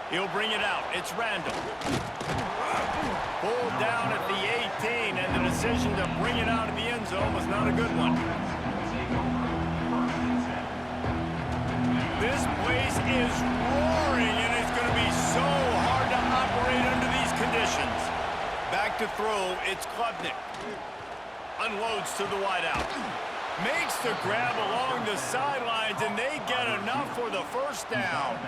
He'll bring it out. It's Randall. Pulled down at the 18, and the decision to bring it out of the end zone was not a good one. This place is roaring, and it's going to be so hard to operate under these conditions. Back to throw, it's Klubnik. Unloads to the wideout. Makes the grab along the sidelines, and they get enough for the first down.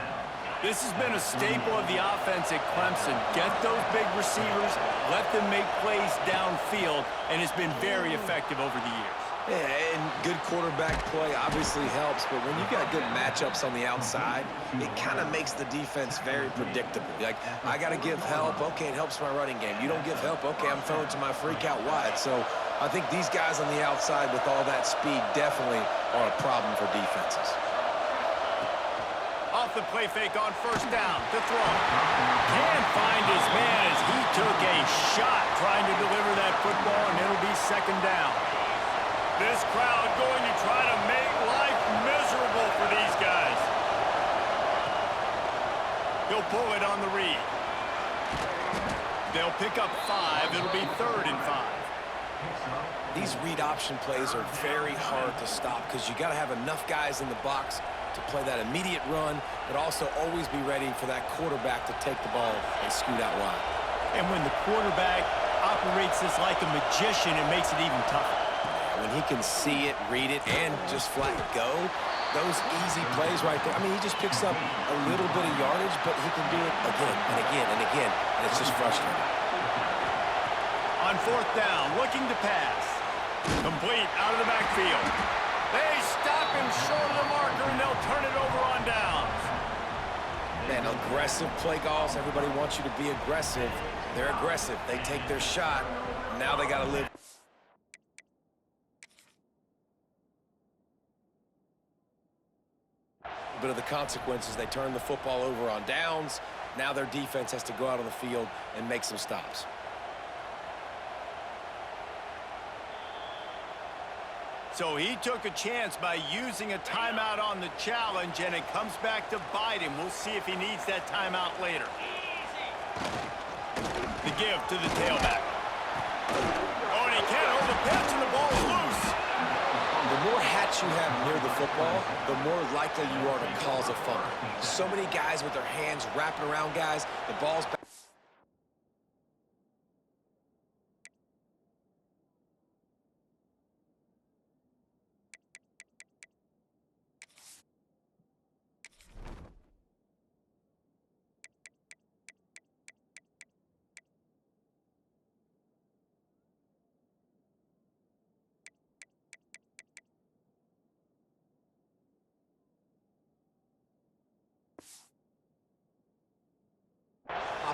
This has been a staple of the offense at Clemson. Get those big receivers, let them make plays downfield, and it's been very effective over the years. Yeah, and good quarterback play obviously helps, but when you got good matchups on the outside, it kind of makes the defense very predictable. Like, I got to give help. Okay, it helps my running game. You don't give help. Okay, I'm throwing to my freak out wide. So I think these guys on the outside with all that speed definitely are a problem for defenses. Off the play fake on first down to throw. Can't find his man as he took a shot trying to deliver that football, and it'll be second down. This crowd going to try to make life miserable for these guys. He'll pull it on the read. They'll pick up 5. It'll be 3rd and 5. These read option plays are very hard to stop because you got to have enough guys in the box to play that immediate run, but also always be ready for that quarterback to take the ball and scoot out wide. And when the quarterback operates this like a magician, it makes it even tougher. When he can see it, read it, and just flat go, those easy plays right there. I mean, he just picks up a little bit of yardage, but he can do it again and again and again, and it's just frustrating. On 4th down, looking to pass. Complete out of the backfield. They stop him short of the marker, and they'll turn it over on downs. Man, aggressive play calls. Everybody wants you to be aggressive. They're aggressive. They take their shot. Now they got to live. A bit of the consequences. They turn the football over on downs. Now their defense has to go out on the field and make some stops. So he took a chance by using a timeout on the challenge, and it comes back to bite him. We'll see if he needs that timeout later. The give to the tailback. Oh, and he can't hold the pitch, and the ball's loose. The more hats you have near the football, the more likely you are to cause a fumble. So many guys with their hands wrapping around guys, the ball's back.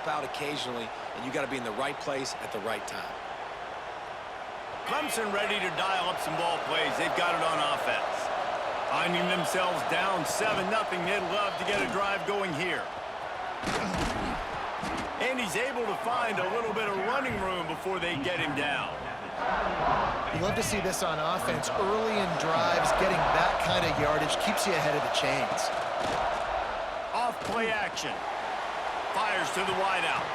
Out occasionally, and you got to be in the right place at the right time. Clemson ready to dial up some ball plays. They've got it on offense. Finding themselves down 7-0, they'd love to get a drive going here. And he's able to find a little bit of running room before they get him down. You love to see this on offense. Early in drives, getting that kind of yardage keeps you ahead of the chains. Off play action. Fires to the wideout.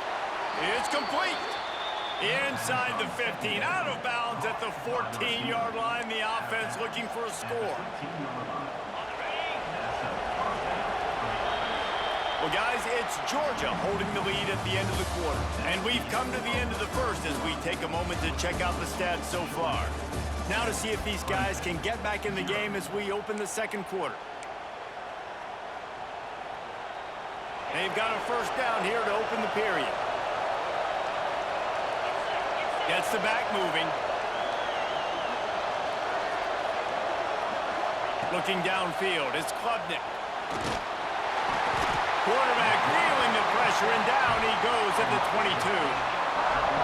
It's complete. Inside the 15, out of bounds at the 14-yard line. The offense looking for a score. Well, guys, it's Georgia holding the lead at the end of the quarter. And we've come to the end of the first as we take a moment to check out the stats so far. Now to see if these guys can get back in the game as we open the second quarter. They've got a first down here to open the period. Gets the back moving. Looking downfield, it's Klubnik. Quarterback feeling the pressure, and down he goes at the 22.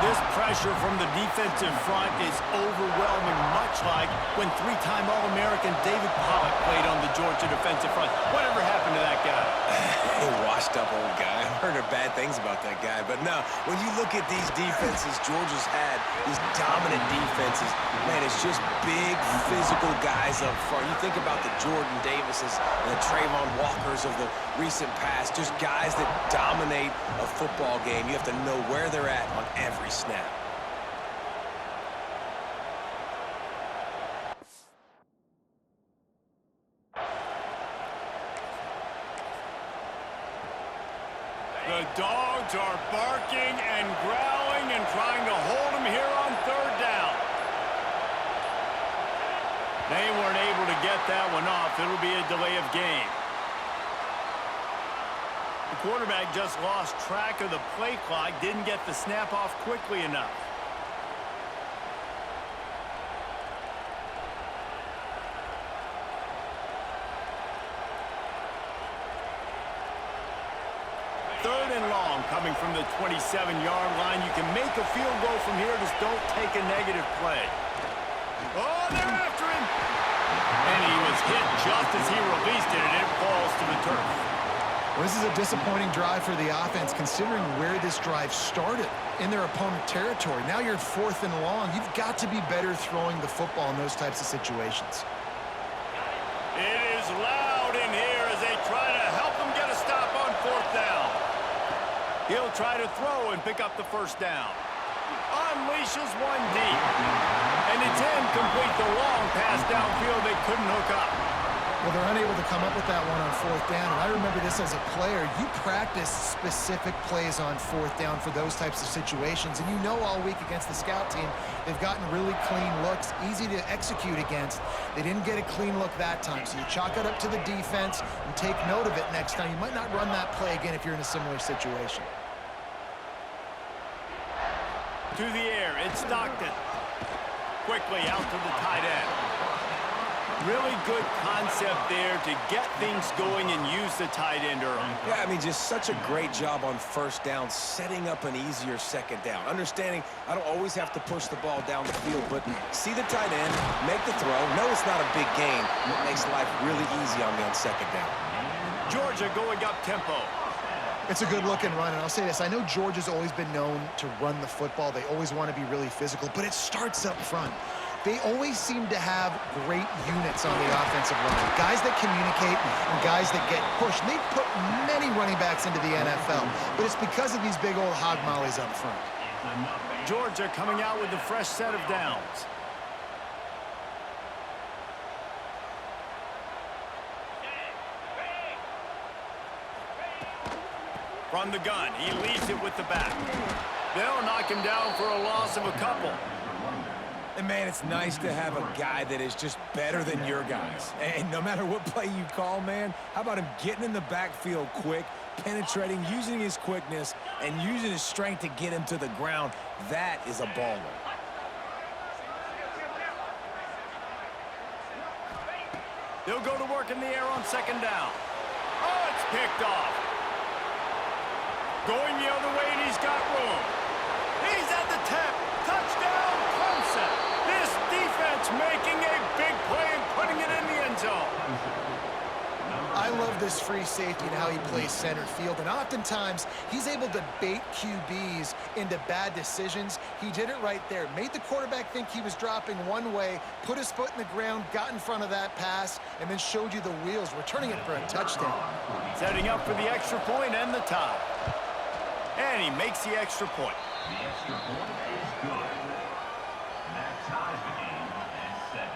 This pressure from the defensive front is overwhelming, much like when 3-time All-American David Pollock played on the Georgia defensive front. Whatever happened to that back at it. Washed up old guy. I've heard bad things about that guy. But no, when you look at these defenses Georgia's had, these dominant defenses, man, it's just big, physical guys up front. You think about the Jordan Davises and the Trayvon Walkers of the recent past, just guys that dominate a football game. You have to know where they're at on every snap. The dogs are barking and growling and trying to hold him here on third down. They weren't able to get that one off. It'll be a delay of game. The quarterback just lost track of the play clock, didn't get the snap off quickly enough. Third and long coming from the 27-yard line. You can make a field goal from here. Just don't take a negative play. Oh, they're after him. And he was hit just as he released it, and it falls to the turf. Well, this is a disappointing drive for the offense, considering where this drive started, in their opponent territory. Now you're fourth and long. You've got to be better throwing the football in those types of situations. It is loud in here as they try to help him get a stop on fourth down. He'll try to throw and pick up the first down. Unleashes one deep. And it's incomplete. The long pass downfield they couldn't hook up. Well, they're unable to come up with that one on fourth down. And I remember this as a player. You practice specific plays on fourth down for those types of situations. And you know all week against the scout team, they've gotten really clean looks, easy to execute against. They didn't get a clean look that time. So you chalk it up to the defense and take note of it next time. You might not run that play again if you're in a similar situation. To the air, it's Stockton. Quickly out to the tight end. Really good concept there to get things going and use the tight end early. Yeah, I mean, just such a great job on first down, setting up an easier second down. Understanding I don't always have to push the ball down the field, but see the tight end, make the throw. No, it's not a big gain. It makes life really easy on me on second down. Georgia going up tempo. It's a good-looking run, and I'll say this. I know Georgia's always been known to run the football. They always want to be really physical, but it starts up front. They always seem to have great units on the offensive line. Guys that communicate and guys that get pushed. And they've put many running backs into the NFL, but it's because of these big old hog mollies up front. Georgia coming out with a fresh set of downs. From the gun, he leads it with the back. They'll knock him down for a loss of a couple. And, man, it's nice to have a guy that is just better than your guys. And no matter what play you call, man, how about him getting in the backfield quick, penetrating, using his quickness, and using his strength to get him to the ground? That is a baller. They'll go to work in the air on second down. Oh, it's picked off. Going the other way, and he's got room. He's at the 10. Touchdown, Clemson. This defense making a big play and putting it in the end zone. I love this free safety and how he plays center field, and oftentimes he's able to bait QBs into bad decisions. He did it right there. Made the quarterback think he was dropping one way, put his foot in the ground, got in front of that pass, and then showed you the wheels, returning it for a touchdown. Setting up for the extra point and the tie. And he makes the extra point. The extra point is good. That ties the game at 7.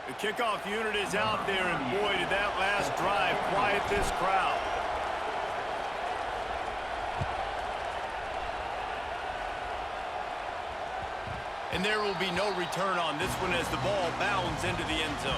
The kickoff unit is out there, and boy, did that last drive quiet this crowd. And there will be no return on this one as the ball bounds into the end zone.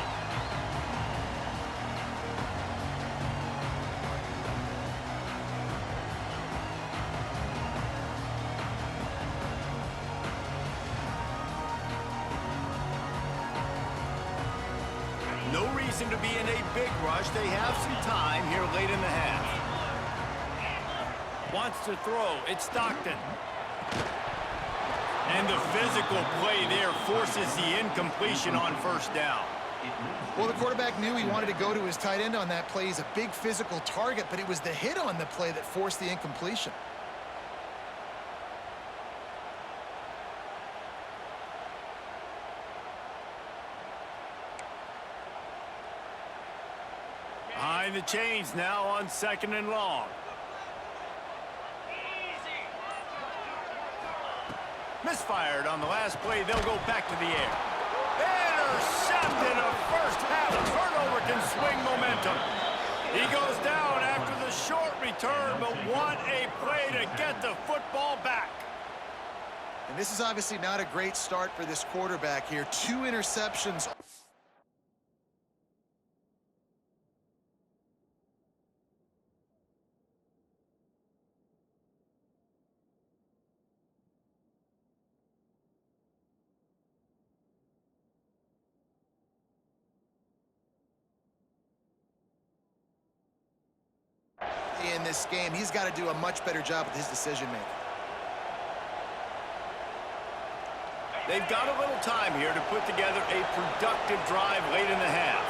No reason to be in a big rush. They have some time here late in the half. Wants to throw. It's Stockton. And the physical play there forces the incompletion on first down. Well, the quarterback knew he wanted to go to his tight end on that play. He's a big physical target, but it was the hit on the play that forced the incompletion. Behind the chains now on 2nd and long. Misfired on the last play. They'll go back to the air. Intercepted. A first half turnover can swing momentum. He goes down after the short return, but what a play to get the football back. And this is obviously not a great start for this quarterback here. 2 interceptions. In this game, he's got to do a much better job with his decision-making. They've got a little time here to put together a productive drive late in the half.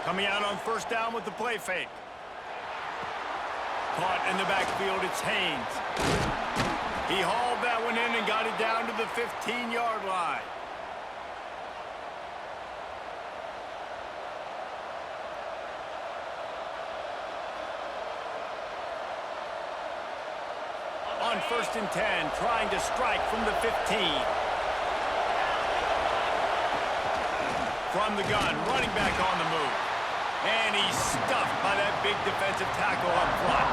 Coming out on first down with the play fake. Caught in the backfield, it's Haynes. He hauled that one in and got it down to the 15-yard line. On 1st and 10, trying to strike from the 15. From the gun, running back on the move. And he's stuffed by that big defensive tackle up front.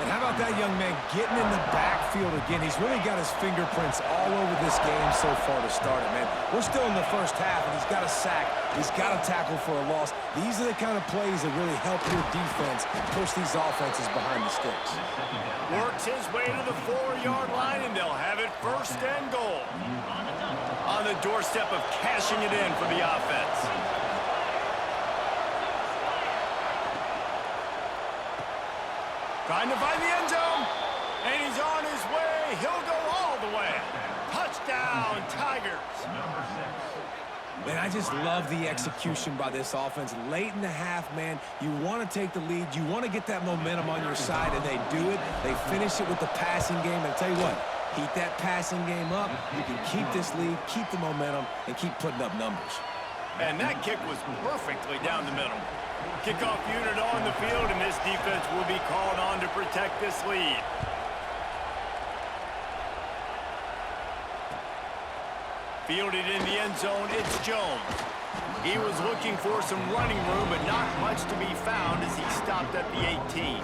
And how about that young man getting in the backfield again? He's really got his fingerprints all over this game so far to start it, man. We're still in the first half, and he's got a sack. He's got a tackle for a loss. These are the kind of plays that really help your defense push these offenses behind the sticks. Works his way to the 4-yard line, and they'll have it 1st and goal. On the doorstep of cashing it in for the offense. Trying to find the end zone, and he's on his way. He'll go all the way. Touchdown, Tigers. Man, I just love the execution by this offense. Late in the half, man, you want to take the lead. You want to get that momentum on your side, and they do it. They finish it with the passing game. And I'll tell you what, keep that passing game up. You can keep this lead, keep the momentum, and keep putting up numbers. And that kick was perfectly down the middle. Kickoff unit on the field, and this defense will be called on to protect this lead. Fielded in the end zone, it's Jones. He was looking for some running room, but not much to be found as he stopped at the 18.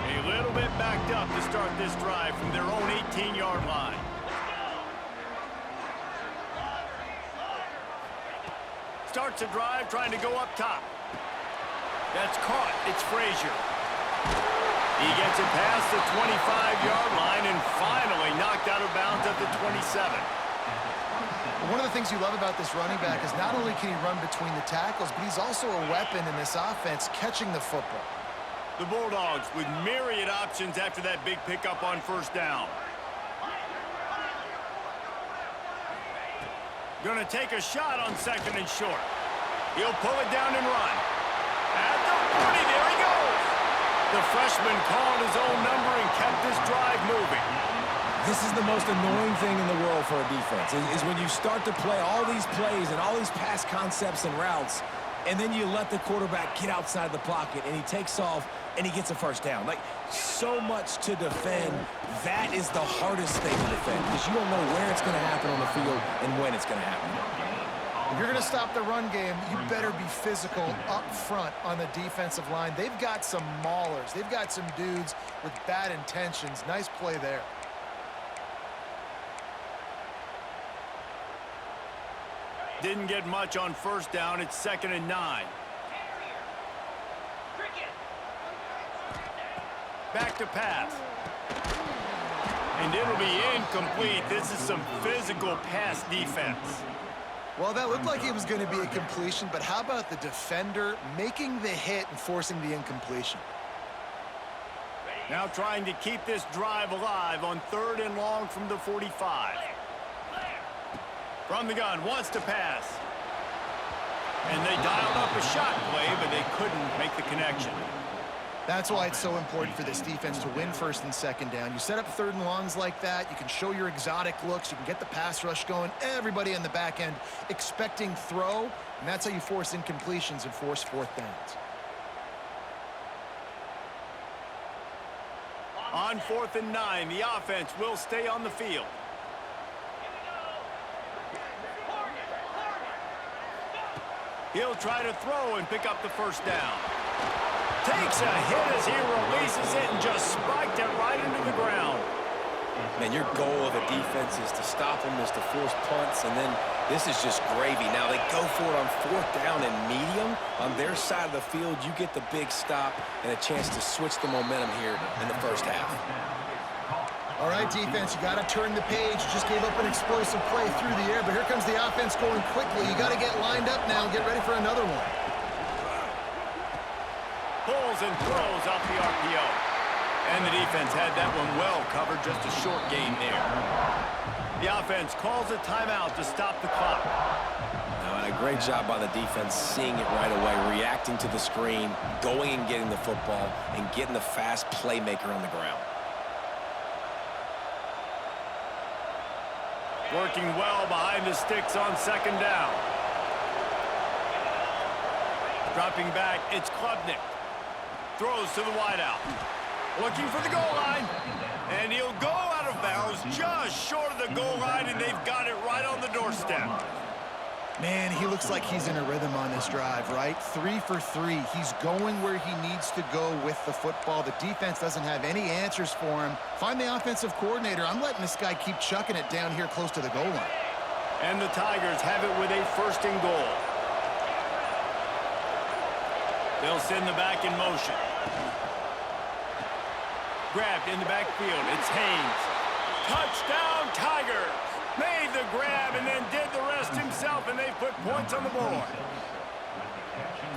A little bit backed up to start this drive from their own 18-yard line. Starts a drive trying to go up top. That's caught. It's Frazier. He gets it past the 25-yard line and finally knocked out of bounds at the 27. One of the things you love about this running back is not only can he run between the tackles, but he's also a weapon in this offense catching the football. The Bulldogs with myriad options after that big pickup on first down. Gonna take a shot on 2nd and short. He'll pull it down and run. At the 40, there he goes. The freshman called his own number and kept this drive moving. This is the most annoying thing in the world for a defense, is when you start to play all these plays and all these pass concepts and routes, and then you let the quarterback get outside the pocket, and he takes off, and he gets a first down. Like, so much to defend. That is the hardest thing to defend, because you don't know where it's going to happen on the field and when it's going to happen. If you're going to stop the run game, you better be physical up front on the defensive line. They've got some maulers. They've got some dudes with bad intentions. Nice play there. Didn't get much on first down. It's 2nd and 9. Back to pass. And it'll be incomplete. This is some physical pass defense. Well, that looked like it was going to be a completion, but how about the defender making the hit and forcing the incompletion? Now trying to keep this drive alive on 3rd and long from the 45. From the gun, wants to pass. And they dialed up a shot play, but they couldn't make the connection. That's why it's so important for this defense to win 1st and 2nd down. You set up 3rd and longs like that, you can show your exotic looks, you can get the pass rush going, everybody in the back end expecting throw, and that's how you force incompletions and force 4th downs. On 4th and 9, the offense will stay on the field. He'll try to throw and pick up the 1st down. Takes a hit as he releases it and just spiked it right into the ground. Man, your goal of a defense is to stop them, is to force punts, and then this is just gravy. Now they go for it on 4th down and medium. On their side of the field, you get the big stop and a chance to switch the momentum here in the 1st half. All right, defense, you got to turn the page. You just gave up an explosive play through the air, but here comes the offense going quickly. You got to get lined up now and get ready for another one. Pulls and throws off the RPO. And the defense had that one well covered, just a short gain there. The offense calls a timeout to stop the clock. And a great job by the defense seeing it right away, reacting to the screen, going and getting the football, and getting the fast playmaker on the ground. Working well behind the sticks on 2nd down. Dropping back, it's Klubnik. Throws to the wideout. Looking for the goal line. And he'll go out of bounds just short of the goal line, and they've got it right on the doorstep. Man, he looks like he's in a rhythm on this drive, right? 3 for 3. He's going where he needs to go with the football. The defense doesn't have any answers for him. Find the offensive coordinator. I'm letting this guy keep chucking it down here close to the goal line. And the Tigers have it with a 1st and goal. They'll send the back in motion. Grabbed in the backfield. It's Haynes. Touchdown, Tigers! Made the grab and then did the rest himself, and they put points on the board.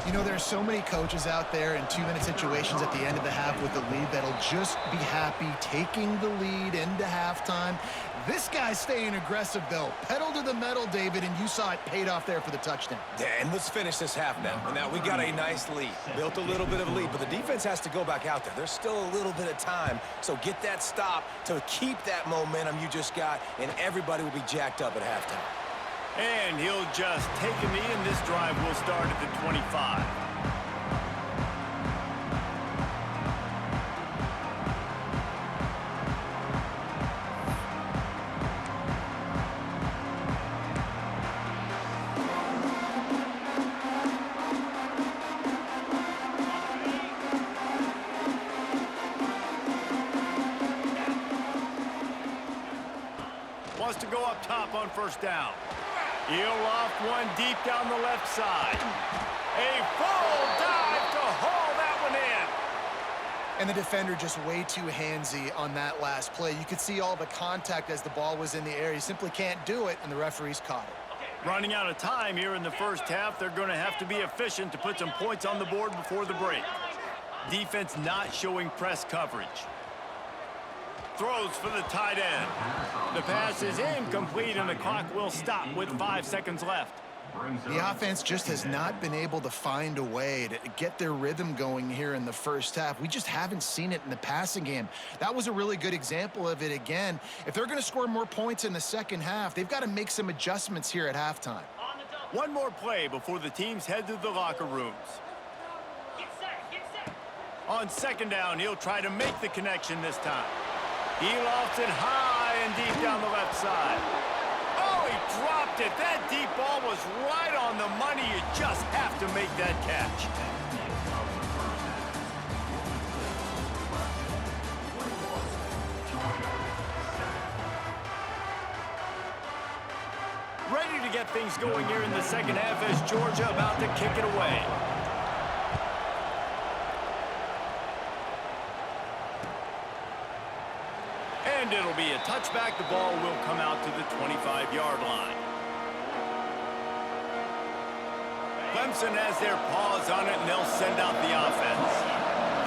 You know, there's so many coaches out there in 2-minute situations at the end of the half with the lead that'll just be happy taking the lead into halftime. This guy's staying aggressive, though. Pedal to the metal, David, and you saw it paid off there for the touchdown. Yeah, and let's finish this half now. Now, we got a nice lead. Built a little bit of a lead, but the defense has to go back out there. There's still a little bit of time, so get that stop to keep that momentum you just got, and everybody will be jacked up at halftime. And he'll just take a knee, and this drive will start at the 25. Wants to go up top on 1st down. He'll loft one deep down the left side. A full dive to haul that one in. And the defender just way too handsy on that last play. You could see all the contact as the ball was in the air. He simply can't do it, and the referees caught it. Running out of time here in the 1st half. They're going to have to be efficient to put some points on the board before the break. Defense not showing press coverage. Throws for the tight end. The pass is incomplete, and the clock will stop with 5 seconds left. The offense just has not been able to find a way to get their rhythm going here in the 1st half. We just haven't seen it in the passing game. That was a really good example of it again. If they're going to score more points in the 2nd half, they've got to make some adjustments here at halftime. One more play before the teams head to the locker rooms. On 2nd down, he'll try to make the connection this time. He lofts it high and deep down the left side. Oh, he dropped it. That deep ball was right on the money. You just have to make that catch. Ready to get things going here in the 2nd half as Georgia about to kick it away. And it'll be a touchback. The ball will come out to the 25-yard line. Clemson has their paws on it, and they'll send out the offense.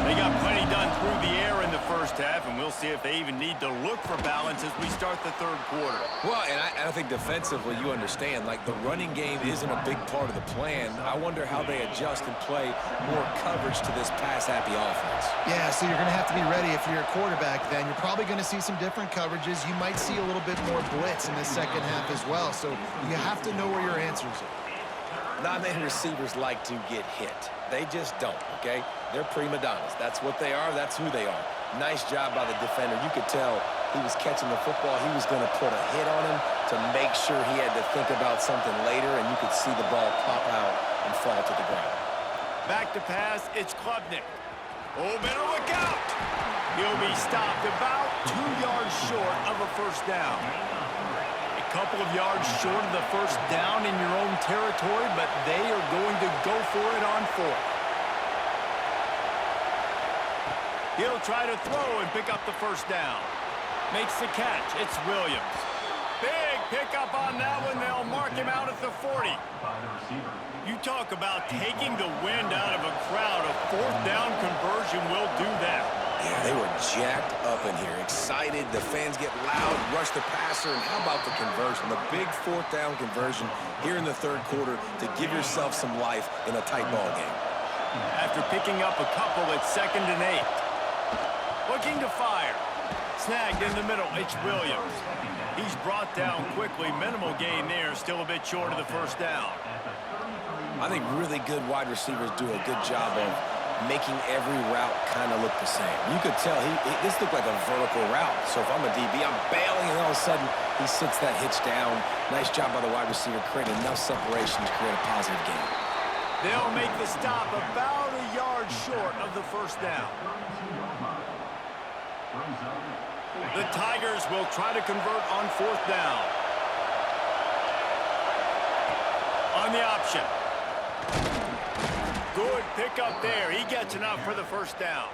They got plenty done through the air in the first half, and we'll see if they even need to look for balance as we start the third quarter. Well, and I think defensively, you understand, like, the running game isn't a big part of the plan. I wonder how they adjust and play more coverage to this pass-happy offense. Yeah, so you're going to have to be ready if you're a quarterback then. You're probably going to see some different coverages. You might see a little bit more blitz in the second half as well, so you have to know where your answers are. Not many receivers like to get hit. They just don't, okay? They're prima donnas. That's what they are. That's who they are. Nice job by the defender. You could tell he was catching the football. He was going to put a hit on him to make sure he had to think about something later, and you could see the ball pop out and fall to the ground. Back to pass, it's Klubnik. Oh, better look out. He'll be stopped about 2 yards short of a first down. Couple of yards short of the first down in your own territory, but they are going to go for it on fourth. He'll try to throw and pick up the first down. Makes the catch. It's Williams. Big pickup on that one. They'll mark him out at the 40. You talk about taking the wind out of a crowd. A fourth down conversion will do that. Yeah, they were jacked up in here, excited. The fans get loud, rush the passer, and how about the conversion? The big fourth down conversion here in the third quarter to give yourself some life in a tight ball game. After picking up a couple, it's 2nd and 8. Looking to fire. Snagged in the middle, it's Williams. He's brought down quickly. Minimal gain there, still a bit short of the first down. I think really good wide receivers do a good job of making every route kind of look the same. You could tell this looked like a vertical route. So if I'm a DB, I'm bailing, and all of a sudden he sits that hitch down. Nice job by the wide receiver, creating enough separation to create a positive gain. They'll make the stop about a yard short of the first down. The Tigers will try to convert on fourth down. On the option. Good pickup there. He gets enough for the first down.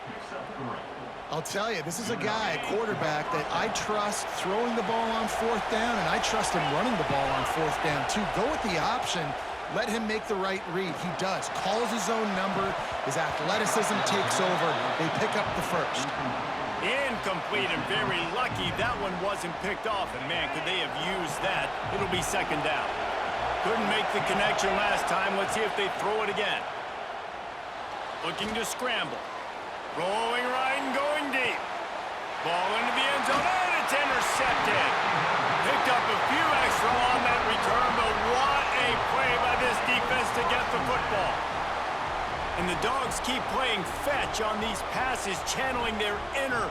I'll tell you, this is a guy, a quarterback, that I trust throwing the ball on fourth down, and I trust him running the ball on fourth down, too. Go with the option. Let him make the right read. He does. Calls his own number. His athleticism takes over. They pick up the first. Incomplete, and very lucky that one wasn't picked off. And, man, could they have used that? It'll be second down. Couldn't make the connection last time. Let's see if they throw it again. Looking to scramble. Rolling right and going deep. Ball into the end zone, and it's intercepted. Picked up a few extra on that return, but what a play by this defense to get the football. And the Dogs keep playing fetch on these passes, channeling their inner...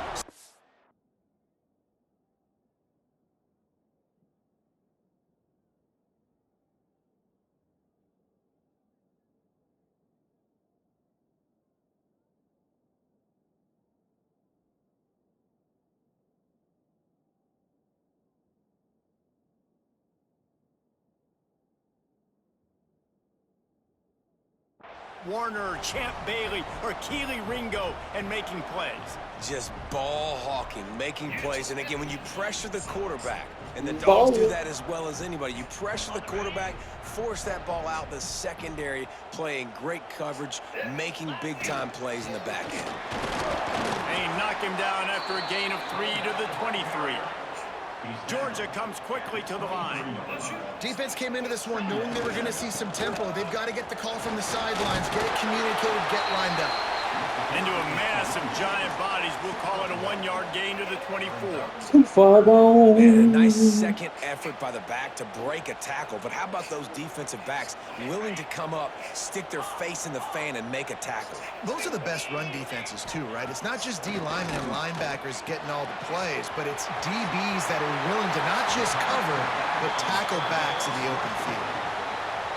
Warner, Champ Bailey, or Keely Ringo, and making plays. Just ball hawking, making plays. And again, when you pressure the quarterback, and the Dogs do that as well as anybody, you pressure the quarterback, force that ball out, the secondary playing great coverage, making big-time plays in the back end. They knock him down after a gain of 3 to the 23. Georgia comes quickly to the line. Defense came into this one knowing they were going to see some tempo. They've got to get the call from the sidelines, get it communicated, get lined up. Into a mass of giant bodies. We'll call it a 1-yard gain to the 24. And a nice second effort by the back to break a tackle. But how about those defensive backs willing to come up, stick their face in the fan, and make a tackle? Those are the best run defenses, too, right? It's not just D linemen and linebackers getting all the plays, but it's DBs that are willing to not just cover, but tackle backs in the open field.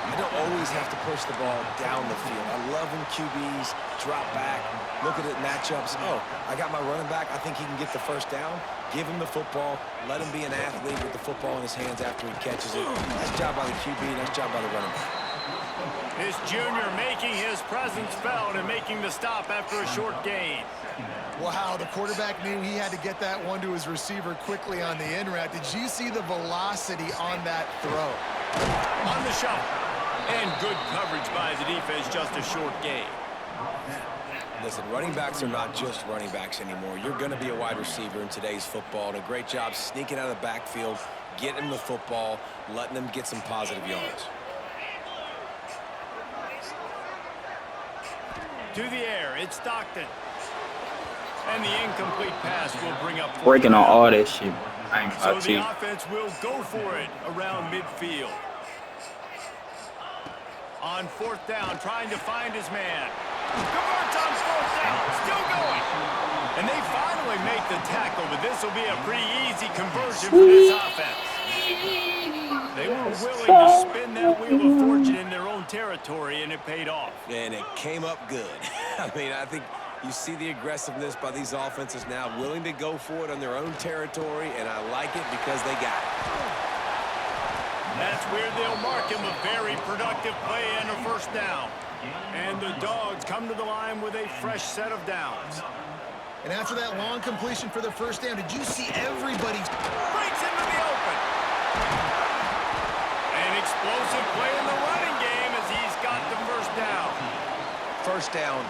You don't always have to push the ball down the field. I love when QBs drop back, look at it matchups. Oh, I got my running back. I think he can get the first down. Give him the football. Let him be an athlete with the football in his hands after he catches it. Nice job by the QB. Nice job by the running back. This junior making his presence felt and making the stop after a short gain. Wow, the quarterback knew he had to get that one to his receiver quickly on the in route. Did you see the velocity on that throw? On the shuffle. And good coverage by the defense, just a short gain. Listen, running backs are not just running backs anymore. You're going to be a wide receiver in today's football, and a great job sneaking out of the backfield, getting them the football, letting them get some positive yards. To the air, it's Stockton. And the incomplete pass will bring up... Working on all that shit. I ain't So about the to. offense will go for it around midfield. On fourth down, trying to find his man. Converts on fourth down, still going. And they finally make the tackle, but this will be a pretty easy conversion for this offense. They were willing to spin that wheel of fortune in their own territory, and it paid off. And it came up good. I mean, I think you see the aggressiveness by these offenses now, willing to go for it on their own territory, and I like it because they got it. That's where they'll mark him a very productive play and a first down. And the Dogs come to the line with a fresh set of downs. And after that long completion for the first down, did you see everybody... Breaks into the open. An explosive play in the running game as he's got the first down. First down,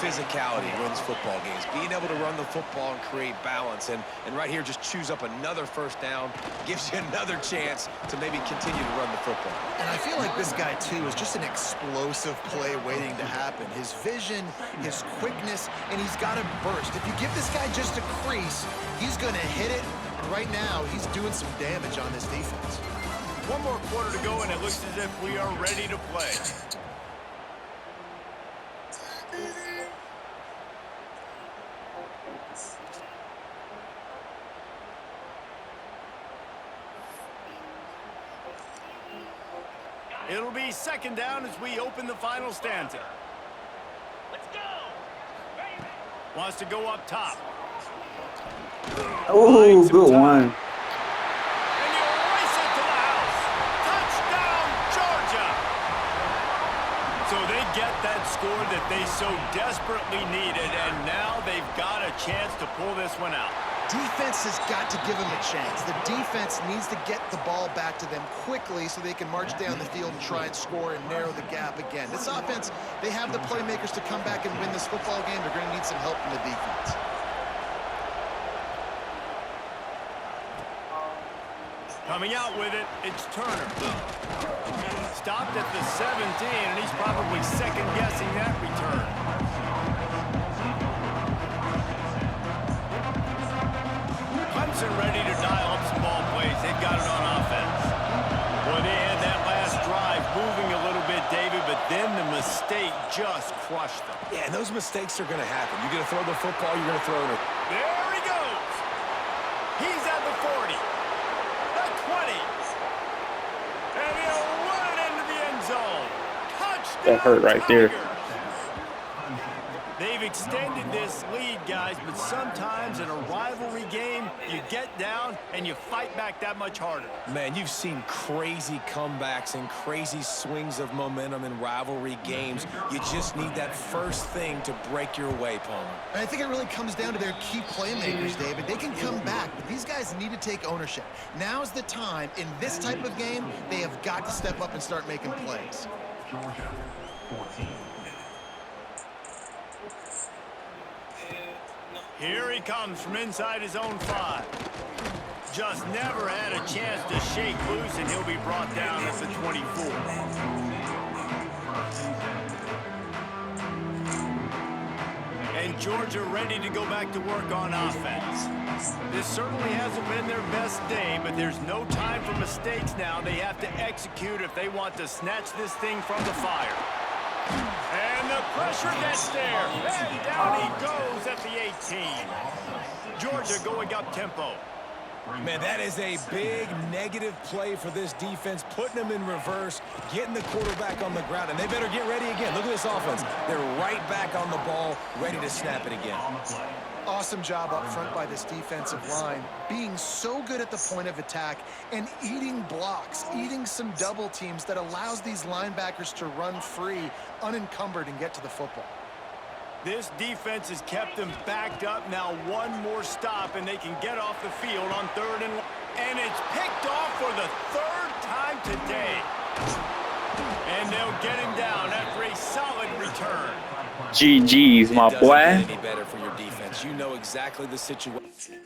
physicality wins football games. Being able to run the football and create balance. And right here, just choose up another first down, gives you another chance to maybe continue to run the football. And I feel like this guy, too, is just an explosive play waiting to happen. His vision, his quickness, and he's got a burst. If you give this guy just a crease, he's going to hit it. And right now, he's doing some damage on this defense. One more quarter to go, and it looks as if we are ready to play. It'll be second down as we open the final stanza. Let's go! Wants to go up top. Oh, good one. And you race it to the house. Touchdown, Georgia! So they get that score that they so desperately needed, and now they've got a chance to pull this one out. Defense has got to give them a chance. The defense needs to get the ball back to them quickly so they can march down the field and try and score and narrow the gap again. This offense, they have the playmakers to come back and win this football game. They're going to need some help from the defense. Coming out with it, it's Turner. Stopped at the 17, and he's probably second-guessing that return. Clemson ready to dial up some ball plays. They've got it on offense. Boy, they had that last drive moving a little bit, David, but then the mistake just crushed them. Yeah, and those mistakes are going to happen. You're going to throw the football, you're going to throw it. There he goes. He's at the 40, the 20, and he'll run it into the end zone. Touchdown, That hurt right there. Tigers. They've extended this lead, guys, but sometimes in a rivalry game, you get down and you fight back that much harder. Man, you've seen crazy comebacks and crazy swings of momentum in rivalry games. You just need that first thing to break your way, Palmer. And I think it really comes down to their key playmakers, David. They can come back, but these guys need to take ownership. Now's the time. In this type of game, they have got to step up and start making plays. Georgia, 14. Here he comes from inside his own 5. Just never had a chance to shake loose, and he'll be brought down at the 24. And Georgia ready to go back to work on offense. This certainly hasn't been their best day, but there's no time for mistakes now. They have to execute if they want to snatch this thing from the fire. And the pressure gets there. And down he goes at the 18. Georgia going up tempo. Man, that is a big negative play for this defense, putting them in reverse, getting the quarterback on the ground, and they better get ready again. Look at this offense. They're right back on the ball, ready to snap it again. Awesome job up front by this defensive line, being so good at the point of attack and eating blocks, eating some double teams that allows these linebackers to run free, unencumbered, and get to the football. This defense has kept them backed up. Now one more stop, and they can get off the field on 3rd and 1. And it's picked off for the 3rd time today. And they'll get him down after a solid return. GG's, my It doesn't boy. get any better for your defense. You know exactly the situation.